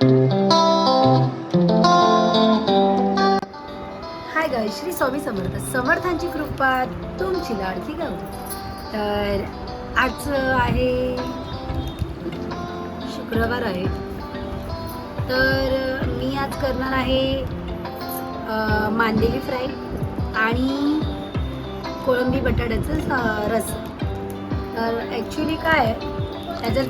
Hi guys, Shri Swami Samarth. समर्थांची कृपा तुमची लाडकी गाऊ. तर आज आहे शुक्रवार आहे. तर मी आज करणार आहे मांदेली फ्राय आणि कोळंबी बटाट्याचं रस. तर ॲक्च्युली काय आहे, त्याच्यात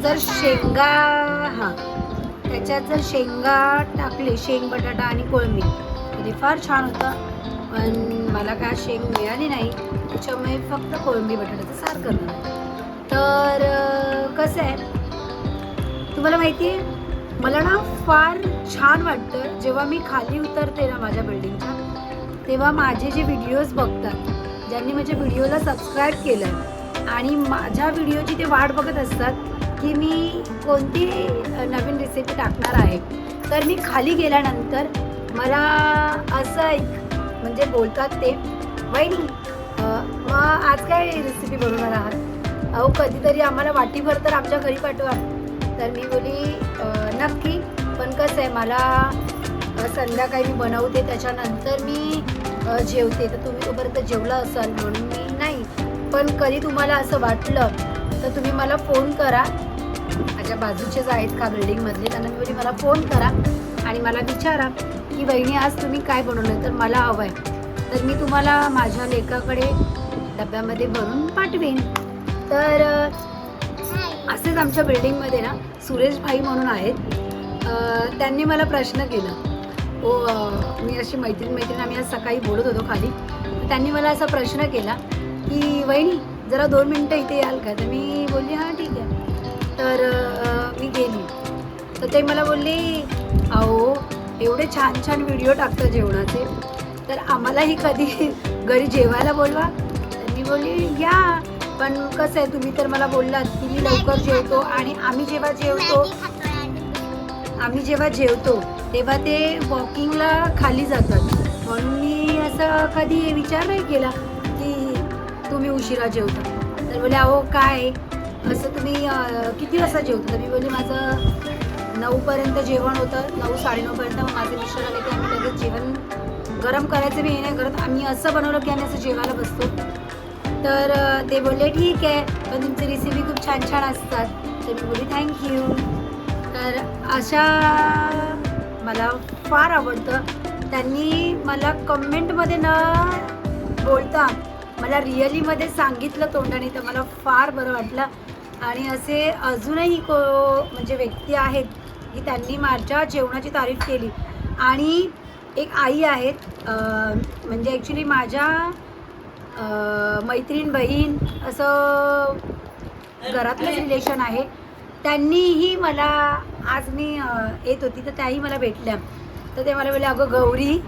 जर शेंगा टाकले, शेंग बटाटा आणि कोळंबी, तरी फार छान होतं. पण मला काय शेंग मिळाली नाही, त्याच्यामुळे फक्त कोळंबी बटाट्याचं सार करणार. तर कसं आहे तुम्हाला माहिती आहे, मला ना फार छान वाटतं जेव्हा मी खाली उतरते ना माझ्या बिल्डिंगच्या, तेव्हा माझे जे व्हिडिओज बघतात, ज्यांनी माझ्या व्हिडिओला सबस्क्राईब केलं आणि माझ्या व्हिडिओची ते वाट बघत असतात की मी कोणती नवीन रेसिपी टाकणार आहे. तर मी खाली गेल्यानंतर मला असं एक म्हणजे बोलतात ते, वहिनी मग आज काय रेसिपी बनवणार आहात? अहो कधीतरी आम्हाला वाटीभर तर आमच्या घरी पाठवा. तर मी बोली नक्की, पण कसं आहे मला संध्याकाळी मी बनवते, त्याच्यानंतर मी जेवते, तर तुम्ही तोपर्यंत जेवला असाल म्हणून मी नाही. पण कधी तुम्हाला असं वाटलं तर तुम्ही मला फोन करा. माझ्या बाजूचेच आहेत का बिल्डिंगमधले, त्यांना मी बोली मला फोन करा आणि मला विचारा की वहिनी आज तुम्ही काय बनवलं, तर मला हवं आहे. तर मी तुम्हाला माझ्या लेकाकडे डब्यामध्ये भरून पाठवेन. तर असेच आमच्या बिल्डिंगमध्ये ना सुरेश भाई म्हणून आहेत. त्यांनी मला प्रश्न केला. मी अशी मैत्रीण आम्ही आज सकाळी बोलत होतो खाली. त्यांनी मला असा प्रश्न केला की वहिनी जरा 2 मिनटं इथे याल का? तर मी बोलली हां ठीक आहे. तर मी गेली. तर ते मला बोलले, अहो एवढे छान छान व्हिडिओ टाकतात जेवणाचे, तर आम्हालाही कधी घरी जेवायला बोलवा. तर मी बोलली या, पण कसं आहे तुम्ही तर मला बोललात की मी लवकर जेवतो आणि आम्ही जेव्हा जेवतो तेव्हा ते वॉकिंगला खाली जातात, म्हणून मी असं कधी विचार नाही केला की तुम्ही उशिरा जेवता. तर बोले अहो काय असं तुम्ही किती वाजता जेवता? तर मी बोलली माझं 9पर्यंत जेवण होतं, 9-9:30पर्यंत. मग माझे मिस्टर आले की आम्ही लगेच जेवण गरम करायचं मी हे नाही करत, आम्ही असं बनवलं की आम्ही असं जेवायला बसतो. तर ते बोलले ठीक आहे, पण तुमची रेसिपी खूप छान छान असतात. तर मी बोलली थँक्यू. तर अशा मला फार आवडतं. त्यांनी मला कमेंटमध्ये न बोलता मला रिअलीमध्ये सांगितलं तोंडाने, तर मला फार बरं वाटलं. आणि असे अजूनही म्हणजे व्यक्ती आहेत की त्यांनी माझ्या जेवणाची तारीफ केली. आणि एक आई आहेत, म्हणजे ॲक्च्युली माझ्या मैत्रीण बहीण असं घरातलंच रिलेशन आहे. त्यांनीही मला आज मी येत होती तर त्याही मला भेटल्या. तर ते मला बोलले अगं गौरी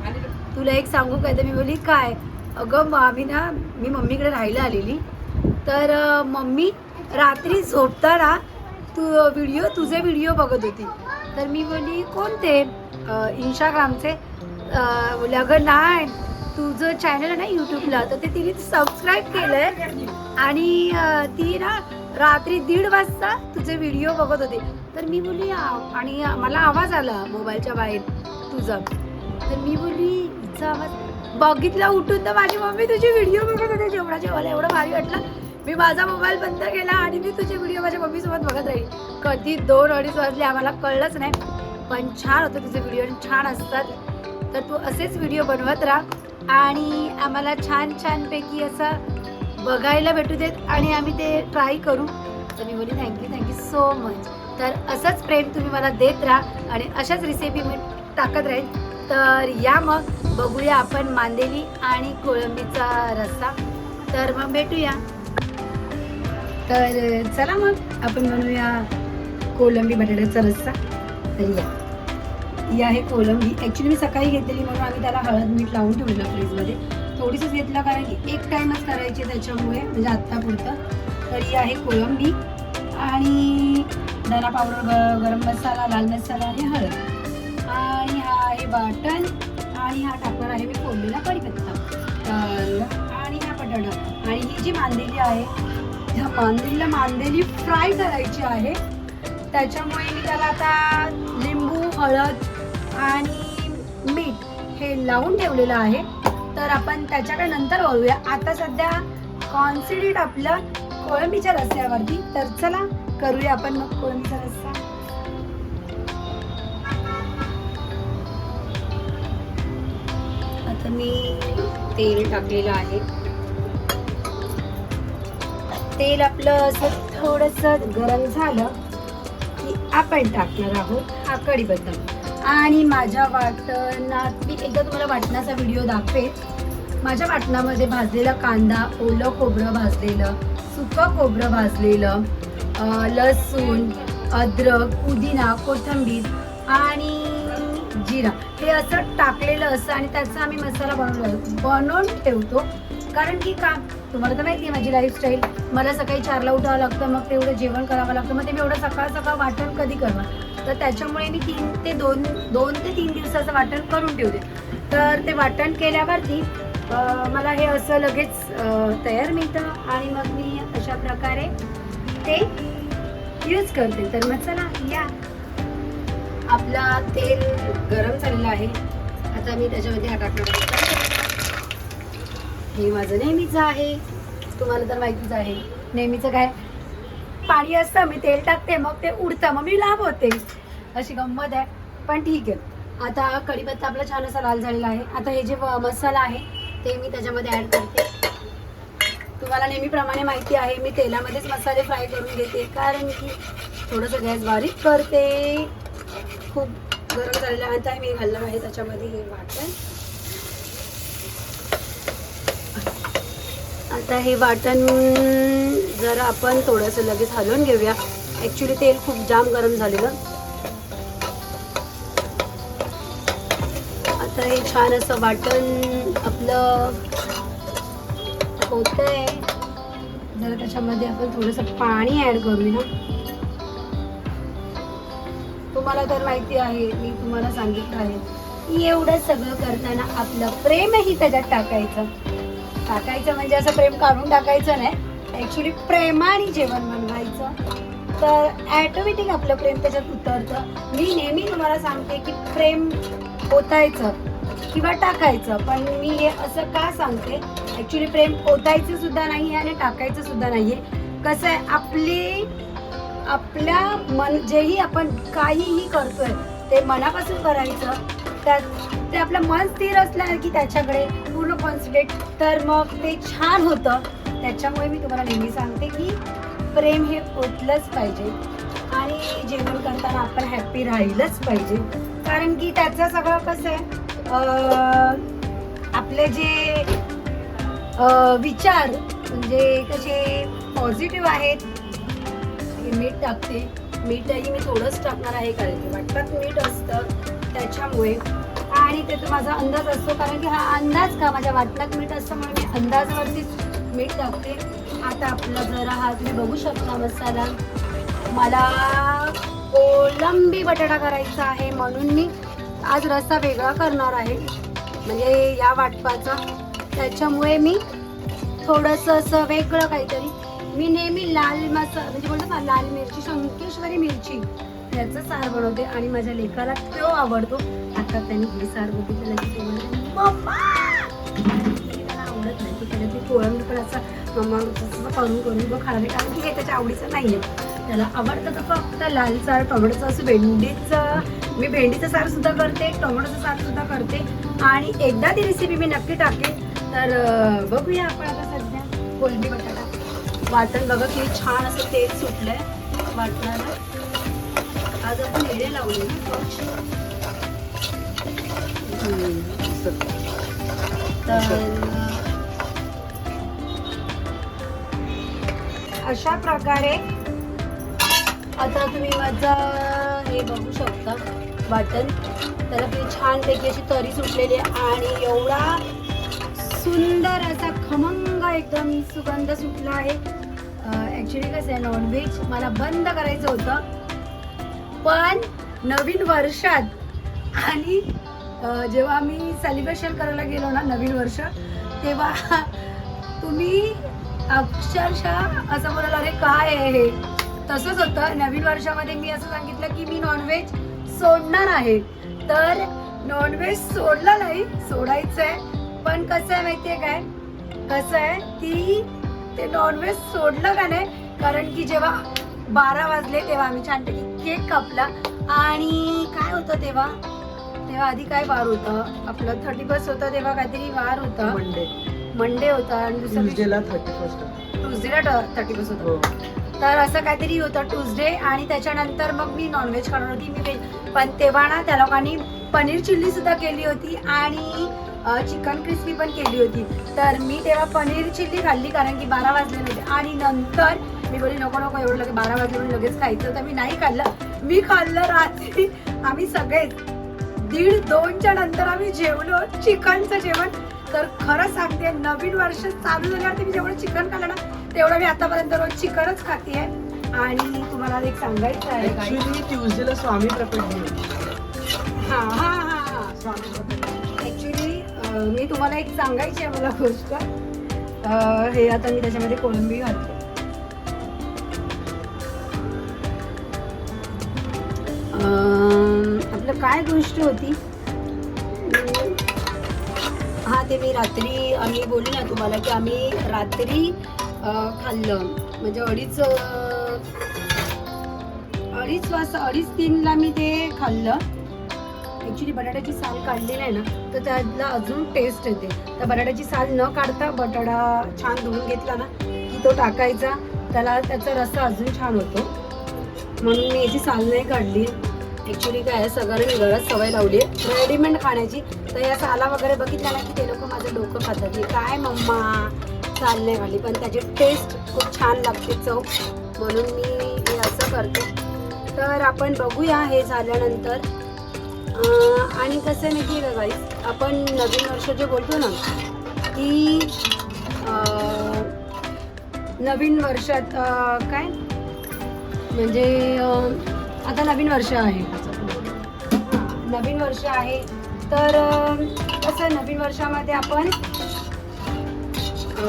तुला एक सांगू काय? तर मी बोलली काय? अगं मी मम्मीकडे राहायला आलेली, तर मम्मी रात्री झोपताना तुझे व्हिडिओ बघत होती. तर मी बोलली कोणते? इंस्टाग्रामचे. बोलले अगं नाही, तुझं चॅनल आहे ना यूट्यूबला, तर ते तिने सबस्क्राईब केलं आहे आणि ती ना रात्री 1:30 वाजता तुझे व्हिडिओ बघत होते. तर मी बोलली आणि मला आवाज आला मोबाईलच्या बाहेर तुझा. तर मी बोलली हिचा आवाज बघितला उठून, तर माझी मम्मी तुझे व्हिडिओ बघत होते जेवणाचे. मला एवढं भारी वाटलं, मी माझा मोबाईल बंद केला आणि मी तुझे व्हिडिओ माझ्या मम्मीसोबत बघत राहील. कधी 2-2:30 वाजले आम्हाला कळलंच नाही. पण छान होतं तुझे व्हिडिओ, छान असतात. तर तू असेच व्हिडिओ बनवत राहा आणि आम्हाला छान छानपैकी असं बघायला भेटू देत आणि आम्ही ते ट्राय करू. तर मी बोली थँक्यू सो मच. तर असंच प्रेम तुम्ही मला देत राहा आणि अशाच रेसिपी मी टाकत राहील. तर या मग बघूया आपण मांदेली आणि कोळंबीचा रस्सा. तर मग भेटूया. तर चला मग आपण बनवूया कोळंबी बटाट्याचा रस्सा. तर या आहे कोळंबी. ॲक्च्युली मी सकाळी घेतलेली म्हणून आम्ही त्याला हळद मीठ लावून ठेवलेलं फ्रीजमध्ये. थोडीसंच घेतलं कारण की एक टाईमच करायची त्याच्यामुळे, म्हणजे आत्तापुरतं. तर ही आहे कोळंबी आणि धना पावडर, गरम मसाला, लाल मसाला आणि हळद. आणि हा आहे वाटण आणि हा टाकणार आहे मी फोडलेला कढीपत्ता. तर आणि हा बटाटा आणि ही जी मांदेली आहे, ह्या मांदेली फ्राय करायची आहे. त्याच्यामुळे मी त्याला आता लिंबू हळद आणि मीठ हे लावून ठेवलेलं आहे. तर आपण त्याच्याकडे नंतर वळूया. आता सध्या कॉन्सन्ट्रेट आपलं कोळंबीच्या रस्स्यावरती. तर चला करूया आपण मग कोळंबीचा रस्सा. आता मी तेल टाकलेलं आहे. तेल आपलं असं थोडंसं गरम झालं की आपण टाकणार आहोत हा कढीपत्ता. आणि माझ्या वाटणात मी एकदा तुम्हाला वाटणाचा व्हिडिओ दाखवेन. माझ्या वाटणामध्ये भाजलेला कांदा, ओलं खोबरं भाजलेलं, सुकं खोबरं भाजलेलं, लसूण, अद्रक, पुदिना, कोथिंबीर आणि जिरा हे असं टाकलेलं असं आणि त्याचा आम्ही मसाला बनवून ठेवतो. कारण की का तुम्हाला तर माहिती आहे माझी लाईफस्टाईल. मला सकाळी 4ला उठावं लागतं, मग तेवढं जेवण करावं लागतं. मग ते मी एवढं सकाळ वाटण कधी करणार. तर त्याच्यामुळे मी 2 ते 3 दिवसाचं वाटण करून ठेवते. तर ते वाटण केल्यावरती मला हे असं लगेच तयार मिळतं आणि मग मी अशा प्रकारे ते यूज करते. तर मग चला या. आपला तेल गरम झालेलं आहे. आता मी त्याच्यामध्ये हा टाकणार आहे. हे माझं नेहमीचं आहे, तुम्हाला तर माहितीच आहे. नेहमीचं काय पाणी असतं, मी तेल टाकते, मग ते उडतं, मग मी लांब होते. अशी गंमत आहे. पण ठीक आहे. आता कढीपत्ता आपला छान असा लाल झालेला आहे. आता हे जे मसाला आहे ते मी त्याच्यामध्ये ॲड करते. तुम्हाला नेहमीप्रमाणे माहिती आहे मी तेलामध्येच मसाले फ्राय करून घेते, कारण की थोडंसं गॅस बारीक करते. खूप गरम झालेलं आहे. आता मी घालणार आहे त्याच्यामध्ये हे वाटण. आता हे वाटण जरा आपण थोडंसं लगेच हलवून घेऊया. ॲक्च्युली तेल खूप जाम गरम झालेलं. आता हे छान असं वाटण आपलं होतंय. जरा त्याच्यामध्ये आपण थोडंसं पाणी ॲड करूया. तुम्हाला तर माहिती आहे, मी तुम्हाला सांगितलं आहे, एवढं सगळं करताना आपलं प्रेमही त्याच्यात टाकायचं म्हणजे असं प्रेम काढून टाकायचं नाही. ॲक्च्युली प्रेमाने जेवण बनवायचं तर ॲटोमॅटिक आपलं प्रेम त्याच्यात उतरतं. मी नेहमी तुम्हाला सांगते की प्रेम ओतायचं किंवा टाकायचं, पण मी हे असं का सांगते, ॲक्च्युली प्रेम ओतायचं सुद्धा नाही आणि टाकायचं सुद्धा नाही आहे. कसं आहे, आपल्या मन जेही आपण काहीही करतोय ते मनापासून करायचं. त्यात ते आपलं मन स्थिर असलं की त्याच्याकडे पूर्ण कॉन्सन्ट्रेट, तर मग ते छान होतं. त्याच्यामुळे मी तुम्हाला नेहमी सांगते की प्रेम हे ओतलंच पाहिजे आणि जेवण करताना आपण हॅप्पी राहिलंच पाहिजे. कारण की त्याचं सगळं कसं आहे, आपले जे विचार म्हणजे कसे पॉझिटिव्ह आहेत. मीठ टाकते, मीठही मी थोडंच टाकणार आहे कारण की वाटपात मीठ असतं त्याच्यामुळे. आणि ते तर माझा अंदाज असतो, कारण की हा अंदाज का माझ्या वाटणात मीठ असतं म्हणून मी अंदाजावरतीच मीठ टाकते. आता आपला जरा हा तुम्ही बघू शकता मसाला. मला कोळंबी बटाटा करायचा आहे म्हणून मी आज रस्सा वेगळा करणार आहे म्हणजे या वाटपाचा. त्याच्यामुळे मी थोडंसं असं वेगळं काहीतरी. मी नेहमी लाल मसाला म्हणजे बोलतो ना लाल मिरची, शंकेश्वरी मिरची याचं सार बनवते आणि माझ्या लेकाला तो आवडतो. आता त्यांनी हे सार बघितलं की मम्मा त्याला आवडत नाही, त्याला ते कोळंबी पण असं मम्मा करून बघ खाणार, कारण की हे त्याच्या आवडीचं नाही आहे. त्याला आवडतं तर फक्त लाल सार, टोमॅटोचं असं भेंडीचं. मी भेंडीचं सार सुद्धा करते, टोमॅटोचं सार सुद्धा करते आणि एकदा ती रेसिपी मी नक्की टाकेन. तर बघूया आपण आता सध्या कोळंबी बटाटा वाटण. बघा की छान असं तेल सुटलंय वाटणाला. आज आपण हेडे लावले तर अशा प्रकारे आता तुम्ही माझं हे बघू शकता वाटण. त्याला किती छानपैकी अशी तरी सुटलेली आणि एवढा सुंदर असा खमंग एकदम सुगंध सुटला आहे. ॲक्च्युली कसं आहे, नॉनव्हेज मला बंद करायचं होतं, पण नवीन वर्षात आणि जेव्हा मी सेलिब्रेशन करायला गेलो ना नवीन वर्ष, तेव्हा तुम्ही अक्षरशः असं बोलाल अरे काय आहे हे. तसंच होतं. नवीन वर्षामध्ये मी असं सांगितलं की मी नॉनव्हेज सोडणार आहे. तर नॉनव्हेज सोडलं नाही, सोडायचंय. पण कसं आहे माहितीये काय, कसं आहे की ते नॉनव्हेज सोडलं का नाही, कारण की जेव्हा 12 वाजले तेव्हा आम्ही छानपैकी केक कापला. आणि काय होतं तेव्हा आधी काय वार होतं आपलं, 31 होतं तेव्हा, काहीतरी वार होता, मंडे होता आणि दुसऱ्या ट्युजडेला 31 होतं. तर असं काहीतरी होतं ट्युजडे. आणि त्याच्यानंतर मग मी नॉनव्हेज खाणार होती, मी व्हेज. पण तेव्हा ना त्या लोकांनी पनीर चिल्ली सुद्धा केली होती आणि चिकन क्रिस्पी पण केली होती. तर मी तेव्हा पनीर चिल्ली खाल्ली कारण की 12 वाजले होते. आणि नंतर मी बोलली नको एवढं लगेच 12 वाजले म्हणून लगेच खायचं, तर मी नाही खाल्लं. मी खाल्लं रात्री, आम्ही सगळे 1:30-2च्या नंतर आम्ही जेवलो चिकनचं जेवण. तर खरं सांगते, नवीन वर्ष चालू झाल्यावरती मी जेवढं चिकन खाल्लं ना तेवढं मी आतापर्यंत रोज चिकनच खाते. आणि तुम्हाला एक सांगायचं आहे, ट्यूजडेला स्वामी प्रकट झाले. ऍक्च्युली मी तुम्हाला एक सांगायची आहे मला गोष्ट. हे आता मी त्याच्यामध्ये कोळंबी घालते. आपलं काय गोष्ट होती, हा ते मी रात्री, आम्ही बोलली ना तुम्हाला की आम्ही रात्री खाल्लं, म्हणजे 2:30-3ला मी ते खाल्लं. ॲक्च्युली बटाट्याची साल काढलेली आहे ना, तर त्याला अजून टेस्ट येते. तर बटाट्याची साल न काढता बटाटा छान धुवून घेतला ना की तो टाकायचा, त्याचा रस्सा अजून छान होतो. म्हणून मी याची साल नाही काढली. ॲक्च्युली काय आहे, सगळ्यांनी घरात सवय लावली आहे रेडीमेड खाण्याची. तर या साला वगैरे बघितल्या ना की ते लोक माझं डोकं खातात, की काय मम्मा साल नाही काढली, पण त्याची टेस्ट खूप छान लागते, चव, म्हणून मी हे असं करते. तर आपण बघूया हे झाल्यानंतर. आणि कसं आहे माहिती आहे का गाईस, आपण नवीन वर्ष जे बोलतो ना की नवीन वर्षात काय म्हणजे आता नवीन वर्ष आहे, तर कसं नवीन वर्षामध्ये आपण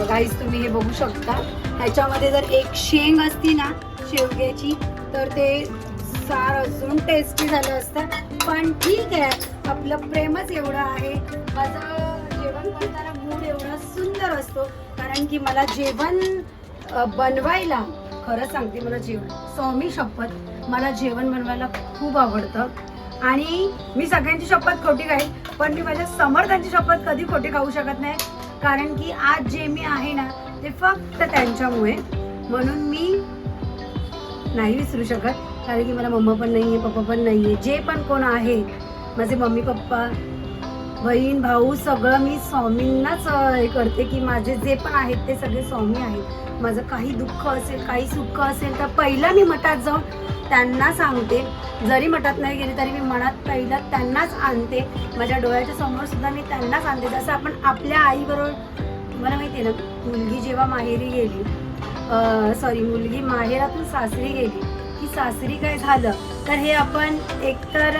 गाईस तुम्ही हे बघू शकता, ह्याच्यामध्ये जर एक शेंग असती ना शेवग्याची तर ते सार अजून टेस्टी झालं असतं. पण ठीक आहे, आपलं प्रेमच एवढं आहे. माझं जेवण बनताना मूड एवढा सुंदर असतो कारण की मला जेवण बनवायला, खरं सांगते, मला जेवण, स्वामी शपथ, मला जेवण बनवायला खूप आवडतं. आणि मी सगळ्यांची शपथ खोटी खाईन, पण मी माझ्या समर्थांची शपथ कधी खोटी खाऊ शकत नाही, कारण की आज जे मी आहे ना ते फक्त त्यांच्यामुळे. म्हणून मी नाही विसरू शकत, कारण की मला मम्मा पण नाही आहे, पप्पा पण नाही आहे. जे पण कोण आहे, माझे मम्मी पप्पा, बहीण भाऊ, सगळं मी स्वामींनाच हे करते, की माझे जे पण आहेत ते सगळे स्वामी आहेत. माझं काही दुःख असेल, काही सुख असेल तर पहिलं मी मठात जाऊन त्यांना सांगते. जरी मठात नाही गेले तरी मी मनात पहिलं त्यांनाच आणते. माझ्या डोळ्याच्या समोर सुद्धा मी त्यांनाच आणते. जसं आपण आपल्या आईबरोबर, तुम्हाला माहिती आहे ना, मुलगी जेव्हा माहेरी गेली, मुलगी माहेरातून सासरी गेली की सासरी काय झालं तर हे आपण एकतर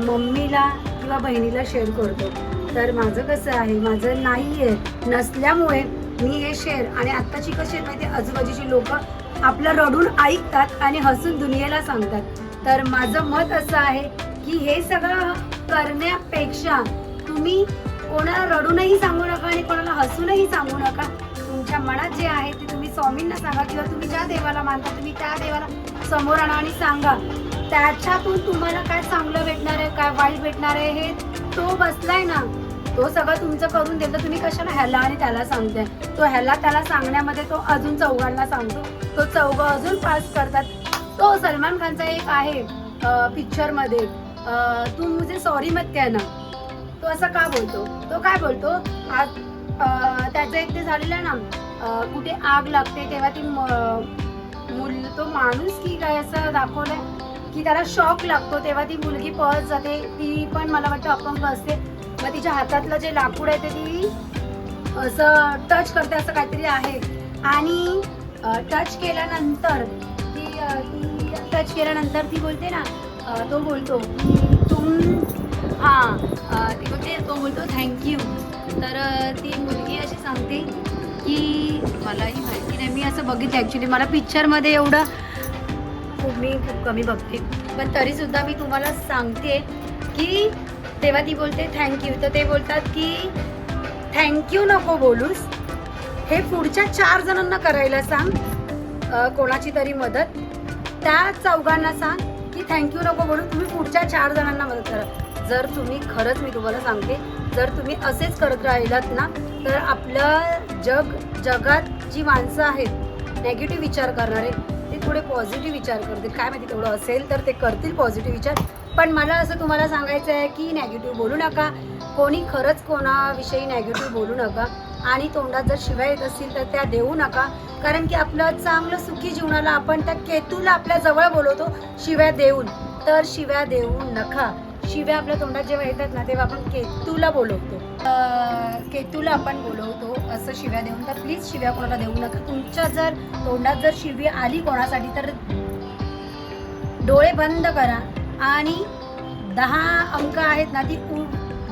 मम्मीला किंवा बहिणीला शेअर करतो. तर माझं कसं आहे, माझं नाही आहे, नसल्यामुळे मी हे शेअर. आणि आत्ताची कशी आहेत माहिती, आजूबाजूची लोक आपलं रडून ऐकतात आणि हसून दुनियेला सांगतात. तर माझं मत असं आहे की हे सगळं करण्यापेक्षा तुम्ही कोणाला रडूनही सांगू नका आणि कोणाला हसूनही सांगू नका. तुमच्या मनात जे आहे ते तुम्ही स्वामींना सांगा, किंवा तुम्ही ज्या देवाला मानता तुम्ही त्या देवाला समोर आणा आणि सांगा. त्याच्यातून तुम्हाला काय चांगलं भेटणार आहे, काय वाईट भेटणार आहे, हे तो बसलाय ना, तो सगळं तुमचं करून देतो. तुम्ही कशाला ह्याला आणि त्याला सांगताय. तो ह्याला त्याला सांगण्यामध्ये तो अजून चौघांना सांगतो, तो चौघं अजून पास करतात. तो सलमान खानचा एक आहे पिक्चरमध्ये, तू मुझे सॉरी मत कहना, तो असं का बोलतो, तो काय बोलतो, आज त्याचं एक ते झालेलं आहे ना, कुठे आग लागते तेव्हा ती तो माणूस की काय असं दाखवलंय की त्याला शॉक लागतो, तेव्हा ती मुलगी पळत जाते. ती पण मला वाटतं अपंग असते, मग तिच्या हातातलं जे लाकूड आहे ते ती असं टच करते, असं काहीतरी आहे. आणि टच केल्यानंतर ती बोलते ना, तो बोलतो की तो बोलतो थँक्यू. तर ती मुलगी अशी सांगते की मलाही माहिती नाही, मी असं बघितलं ॲक्च्युली, मला पिक्चरमध्ये एवढं मी खूप कमी बघते. पण तरीसुद्धा मी तुम्हाला सांगते की तेव्हा ती बोलते थँक्यू, तर ते बोलतात की थँक्यू नको बोलूस, हे पुढच्या 4 जणांना करायला सांग, कोणाची तरी मदत, त्या चौघांना सांग की थँक्यू नको बोलू, तुम्ही पुढच्या 4 जणांना मदत करा. जर तुम्ही खरंच मी तुम्हाला सांगते, जर तुम्ही असेच करत राहिलात ना तर आपलं जगात जी माणसं आहेत नेगेटिव्ह विचार करणारे ते थोडे पॉझिटिव्ह विचार करतील. काय माहिती तेवढं असेल तर ते करतील पॉझिटिव्ह विचार. पण मला असं तुम्हाला सांगायचं आहे की नेगेटिव्ह बोलू नका, कोणी खरंच कोणाविषयी नेगेटिव्ह बोलू नका. आणि तोंडात जर शिव्या येत असतील तर त्या देऊ नका, कारण की आपलं चांगलं सुखी जीवनाला आपण त्या केतूला आपल्या जवळ बोलवतो शिव्या देऊन. तर शिव्या देऊ नका. शिव्या आपल्या तोंडात जेव्हा येतात ना तेव्हा आपण केतूला बोलवतो, केतूला आपण बोलवतो असं शिव्या देऊन. तर प्लीज शिव्या कोणाला देऊ नका. तुमच्या जर तोंडात जर शिवी आली कोणासाठी तर डोळे बंद करा आणि 10 अंक आहेत ना ती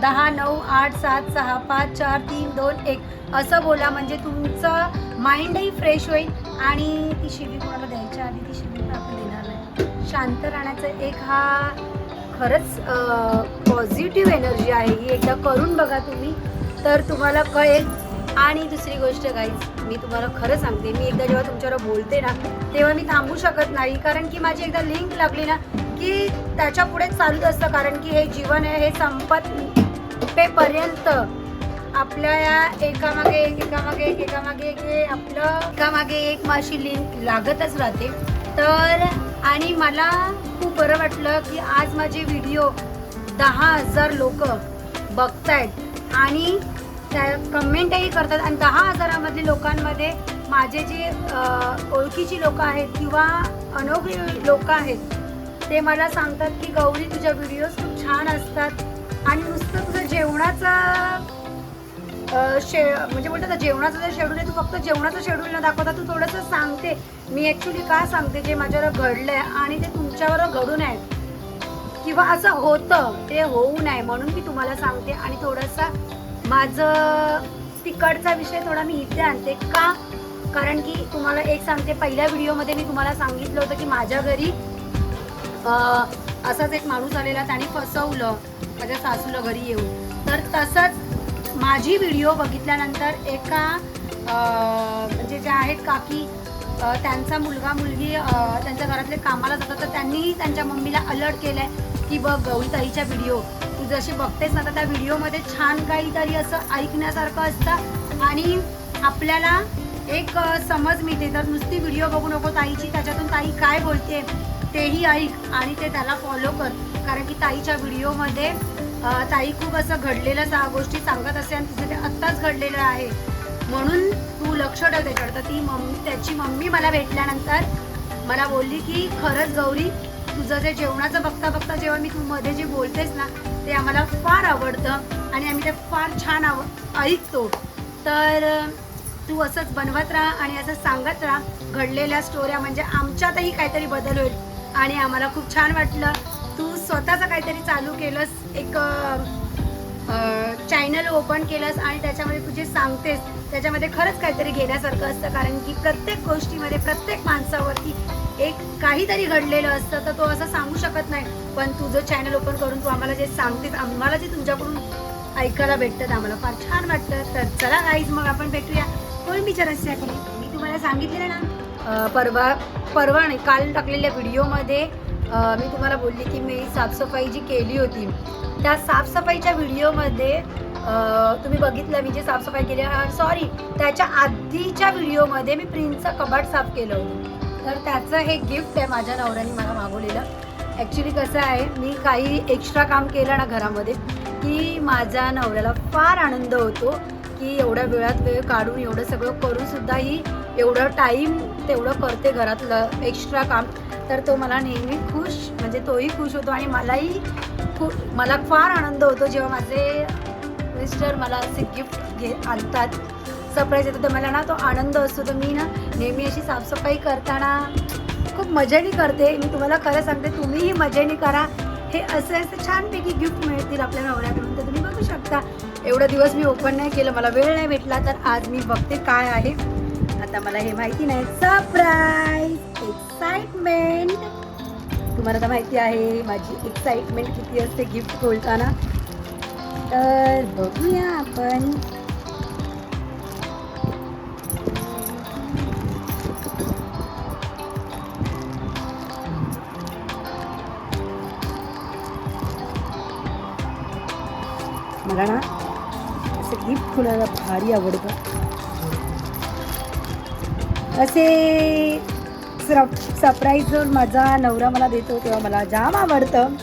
10, 9, 8, 7, 6, 5, 4, 3, 2, 1 असं बोला, म्हणजे तुमचं माइंडही फ्रेश होईल. आणि ती शिवी कोणाला द्यायच्या आधी ती शिवी पण आपण देणार नाही. शांत राहण्याचं एक हा खरंच पॉझिटिव्ह एनर्जी आहे, ही एकदा करून बघा तुम्ही तर तुम्हाला कळेल. आणि दुसरी गोष्ट गाईज मी तुम्हाला खरं सांगते, मी एकदा जेव्हा तुमच्यावर बोलते ना तेव्हा मी थांबू शकत नाही, कारण की माझी एकदा लिंक लागली ना की त्याच्या पुढे चालूच असतं. कारण की हे जीवन आहे, हे संपतेपर्यंत आपल्या या एकामागे एक एकामागे एक माशी लिंक लागतच राहते. तर आणि मला खूप बरं वाटलं की आज माझे व्हिडिओ 10,000 लोक बघतायत आणि त्या कमेंटही करतात. आणि 10,000 लोकांमध्ये माझे जे ओळखीची लोक आहेत किंवा अनोळखी लोक आहेत ते मला सांगतात की गौरी तुझ्या व्हिडिओज खूप छान असतात आणि नुसतं तुझं जेवणाचं म्हणजे बोलतात ना जेवणाचं जर शेड्यूल आहे, तू फक्त जेवणाचं शेड्यूल न दाखवता तू थोडंसं सांगते. मी ॲक्च्युली का सांगते जे माझ्यावर घडलं आहे आणि ते तुमच्यावर घडून आहे किंवा असं होतं ते होऊ नये म्हणून मी तुम्हाला सांगते. आणि थोडंसं माझं तिकडचा विषय थोडा मी इथे आणते का, कारण की तुम्हाला एक सांगते, पहिल्या व्हिडिओमध्ये मी तुम्हाला सांगितलं होतं की माझ्या घरी असाच एक माणूस आलेला, त्याने फसवलं माझ्या सासूला घरी येऊन. तर तसंच माझी व्हिडिओ बघितल्यानंतर एका म्हणजे ज्या आहेत काकी, त्यांचा मुलगा मुलगी त्यांच्या घरातले कामाला जातात, तर त्यांनीही त्यांच्या मम्मीला अलर्ट केलं आहे की बघ गौरीताईच्या व्हिडिओ तू जशी बघतेस ना तर त्या व्हिडिओमध्ये छान काहीतरी असं ऐकण्यासारखं असतं आणि आपल्याला एक समज मिळते. तर नुसती व्हिडिओ बघू नको ताईची, त्याच्यातून ताई काय बोलते तेही ऐक आणि ते त्याला फॉलो कर, कारण की ताईच्या व्हिडिओमध्ये ताई खूप असं घडलेलं गोष्टी सांगत असते आणि तिचं ते आत्ताच घडलेलं आहे म्हणून तू लक्ष ठेव त्याच्याकडे. तर त्याची मम्मी मला भेटल्यानंतर मला बोलली की खरंच गौरी तुझं जे जेवणाचं बघता जेव्हा मी तू मध्ये जे बोलतेस ना ते आम्हाला फार आवडतं आणि आम्ही ते फार छान ऐकतो. तर तू असंच बनवत राहा आणि असं सांगत राहा घडलेल्या स्टोऱ्या, म्हणजे आमच्यातही काहीतरी बदल होईल आणि आम्हाला खूप छान वाटलं. तू स्वतःचं काहीतरी चालू केलंस, एक चॅनल ओपन केलंस आणि त्याच्यामध्ये तू जे सांगतेस त्याच्यामध्ये खरंच काहीतरी घेण्यासारखं असतं, कारण की प्रत्येक गोष्टीमध्ये प्रत्येक माणसावरती एक काहीतरी घडलेलं असतं, तर तो असं सांगू शकत नाही. पण तुझं चॅनल ओपन करून तू आम्हाला जे सांगतेस, आम्हाला जे तुमच्याकडून ऐकायला भेटतं आम्हाला फार छान वाटतं. तर चला गाईज मग आपण भेटूया कोळंबीच्या रस्त्याकडे. मी तुम्हाला सांगितलेलं ना परवा नाही काल टाकलेल्या व्हिडिओमध्ये मी तुम्हाला बोलली की मी साफसफाई जी केली होती त्या साफसफाईच्या व्हिडिओमध्ये तुम्ही बघितलं मी जे साफसफाई केली, सॉरी त्याच्या आधीच्या व्हिडिओमध्ये मी प्रिन्सचं कपाट साफ केलं होतं. तर त्याचं हे गिफ्ट आहे माझ्या नवऱ्याने मला मागवलेलं. ॲक्च्युली कसं आहे, मी काही एक्स्ट्रा काम केलं ना घरामध्ये की माझ्या नवऱ्याला फार आनंद होतो की एवढ्या वेळात वेळ काढून एवढं सगळं करूनसुद्धाही एवढं टाईम तेवढं करते घरातलं एक्स्ट्रा काम. तर तो मला नेहमी खुश, म्हणजे तोही खुश होतो आणि मला फार आनंद होतो जेव्हा माझे मिस्टर मला असे गिफ्ट आणतात, सरप्राईज येतो, तर मला ना तो आनंद असतो. तर मी ना नेहमी अशी साफसफाई करताना खूप मजेने करते. मी तुम्हाला खरं सांगते, तुम्हीही मजेने करा. हे असं छानपैकी गिफ्ट मिळतील आपल्या नवऱ्याकडून, तर तुम्ही बघू शकता. एवढा दिवस मी ओपन नाही केलं, मला वेळ नाही भेटला, तर आज मी बघते काय आहे. आता मला हे माहिती नाही, सरप्राईज, एक्साइटमेंट. तुम्हाला तर माहिती आहे माझी एक्साइटमेंट किती असते गिफ्ट खोलताना. तर बघूया आपण. मला ना असं गिफ्ट खोलायला भारी आवडतं. असे सरप्राईज माझा नवरा मला देतो तेव्हा मला जाम आवडतं,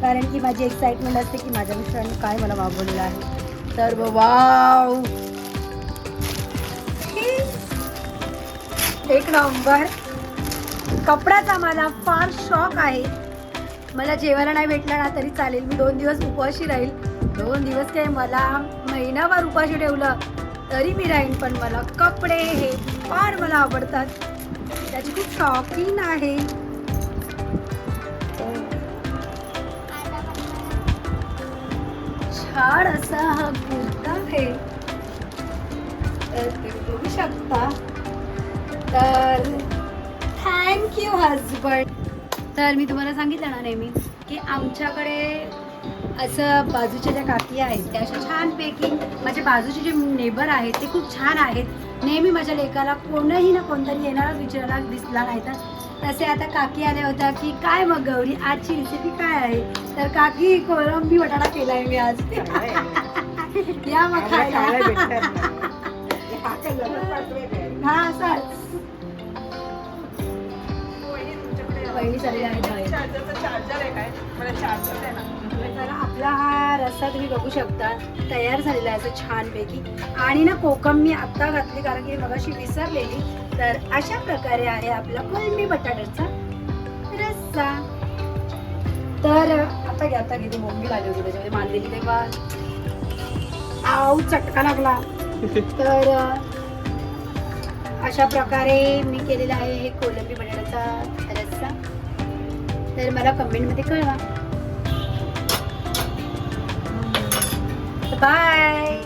कारण की माझी एक्साइटमेंट असते की माझ्या मिस्टरांनी काय मला मागवलेलं आहे. तर वाव, एक नंबर. कपड्याचा मला फार शॉक आहे. मला जेवायला नाही भेटला ना तरी चालेल, मी 2 दिवस उपवाशी राहील. 2 दिवस काय, मला महिनाभर उपाशी ठेवलं तरी मी राहीन, पण मला कपडे हे फार मला आवडतात. त्याची खूप शौकीन आहे. छान असा हा कुर्ता आहे, तर तुम्ही बघू शकता. तर थँक्यू हजबंड. तर मी तुम्हाला सांगितलं ना नेहमी की आमच्याकडे असं बाजूच्या ज्या काकी आहेत त्या अशा छानपैकी, माझे बाजूचे जे नेबर आहेत ते खूप छान आहेत. नेहमी माझ्या लेकाला कोणीही ना कोणतरी येणारच विचारायला दिसला नाही. तर तसे आता काकी आल्या होत्या की काय मग गौरी आजची रेसिपी काय आहे. तर काकी कोळंबी बटाटा केलाय मी आज. या मग खायला. हा असंच पहिली चालली आहे बाहेर. तर आपला हा रस्सा तुम्ही बघू शकता तयार झालेला आहे असं छानपैकी. आणि ना कोकम मी आत्ता घातली कारण की मगाशी विसरलेली. तर अशा प्रकारे आहे आपला कोळंबी बटाट्याचा रस्सा. तर आता किती बोंबी लागली होती त्याच्यामध्ये मांडलेली तेव्हा आऊ चटका लागला. तर अशा प्रकारे मी केलेला आहे हे कोळंबी बटाट्याचा रस्सा. तर मला कमेंटमध्ये कळवा. बाय.